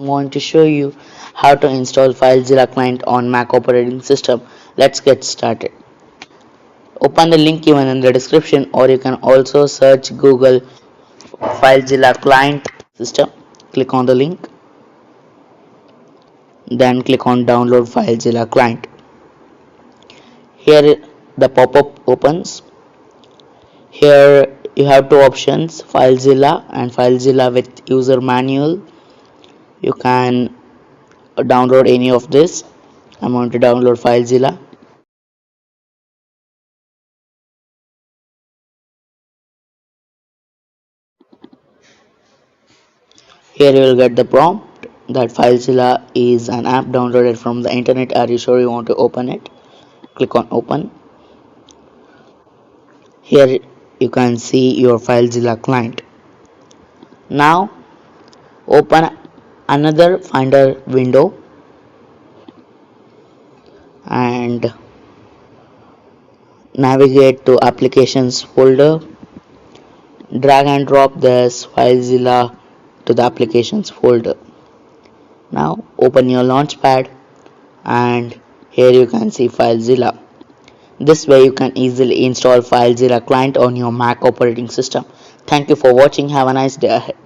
I'm going to show you how to install FileZilla client on Mac operating system. Let's get started. Open the link given in the description, or you can also search Google FileZilla client system. Click on the link, then click on download FileZilla client. Here the pop-up opens. Here you have two options, FileZilla and FileZilla with user manual. You can download any of this. I'm going to download FileZilla. Here you will get the prompt that FileZilla is an app downloaded from the internet. Are you sure you want to open it? Click on open. Here you can see your FileZilla client. Now open another Finder window and navigate to applications folder. Drag and drop this FileZilla to the applications folder. Now open your launchpad and here you can see FileZilla. This way you can easily install FileZilla client on your Mac operating system. Thank you for watching. Have a nice day ahead.